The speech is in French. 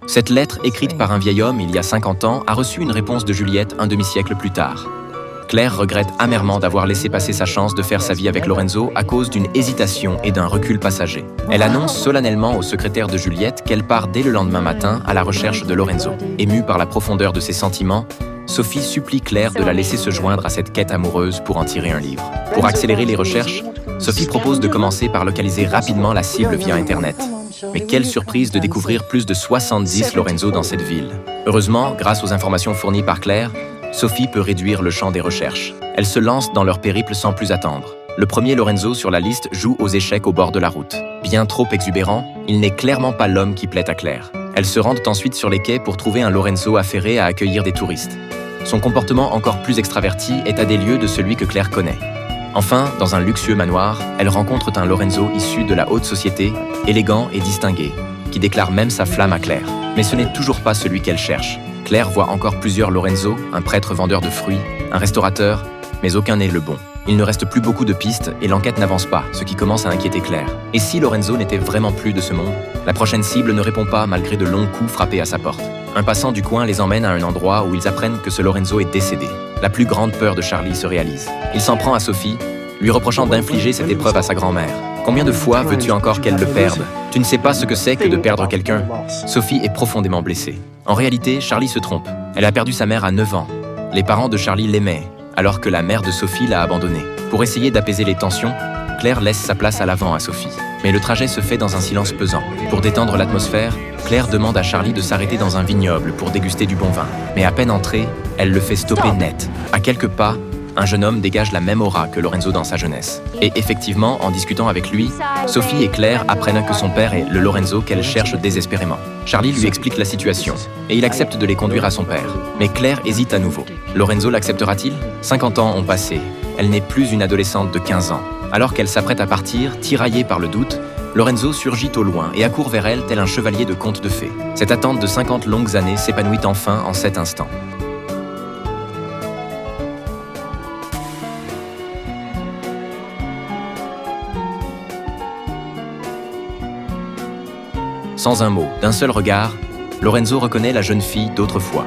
Cette lettre, écrite par un vieil homme il y a 50 ans, a reçu une réponse de Juliette un demi-siècle plus tard. Claire regrette amèrement d'avoir laissé passer sa chance de faire sa vie avec Lorenzo à cause d'une hésitation et d'un recul passager. Elle annonce solennellement au secrétaire de Juliette qu'elle part dès le lendemain matin à la recherche de Lorenzo. Émue par la profondeur de ses sentiments, Sophie supplie Claire de la laisser se joindre à cette quête amoureuse pour en tirer un livre. Pour accélérer les recherches, Sophie propose de commencer par localiser rapidement la cible via Internet. Mais quelle surprise de découvrir plus de 70 Lorenzo dans cette ville. Heureusement, grâce aux informations fournies par Claire, Sophie peut réduire le champ des recherches. Elle se lance dans leur périple sans plus attendre. Le premier Lorenzo sur la liste joue aux échecs au bord de la route. Bien trop exubérant, il n'est clairement pas l'homme qui plaît à Claire. Elles se rendent ensuite sur les quais pour trouver un Lorenzo affairé à accueillir des touristes. Son comportement encore plus extraverti est à des lieues de celui que Claire connaît. Enfin, dans un luxueux manoir, elle rencontre un Lorenzo issu de la haute société, élégant et distingué, qui déclare même sa flamme à Claire. Mais ce n'est toujours pas celui qu'elle cherche. Claire voit encore plusieurs Lorenzo, un prêtre vendeur de fruits, un restaurateur, mais aucun n'est le bon. Il ne reste plus beaucoup de pistes et l'enquête n'avance pas, ce qui commence à inquiéter Claire. Et si Lorenzo n'était vraiment plus de ce monde? La prochaine cible ne répond pas malgré de longs coups frappés à sa porte. Un passant du coin les emmène à un endroit où ils apprennent que ce Lorenzo est décédé. La plus grande peur de Charlie se réalise. Il s'en prend à Sophie, lui reprochant d'infliger cette épreuve à sa grand-mère. Combien de fois veux-tu encore qu'elle le perde? Tu ne sais pas ce que c'est que de perdre quelqu'un. Sophie est profondément blessée. En réalité, Charlie se trompe. Elle a perdu sa mère à 9 ans. Les parents de Charlie l'aimaient, alors que la mère de Sophie l'a abandonnée. Pour essayer d'apaiser les tensions, Claire laisse sa place à l'avant à Sophie. Mais le trajet se fait dans un silence pesant. Pour détendre l'atmosphère, Claire demande à Charlie de s'arrêter dans un vignoble pour déguster du bon vin. Mais à peine entrée, elle le fait stopper net. À quelques pas, un jeune homme dégage la même aura que Lorenzo dans sa jeunesse. Et effectivement, en discutant avec lui, Sophie et Claire apprennent que son père est le Lorenzo qu'elle cherche désespérément. Charlie lui explique la situation, et il accepte de les conduire à son père. Mais Claire hésite à nouveau. Lorenzo l'acceptera-t-il? 50 ans ont passé. Elle n'est plus une adolescente de 15 ans. Alors qu'elle s'apprête à partir, tiraillée par le doute, Lorenzo surgit au loin et accourt vers elle tel un chevalier de conte de fées. Cette attente de 50 longues années s'épanouit enfin en cet instant. Sans un mot, d'un seul regard, Lorenzo reconnaît la jeune fille d'autrefois.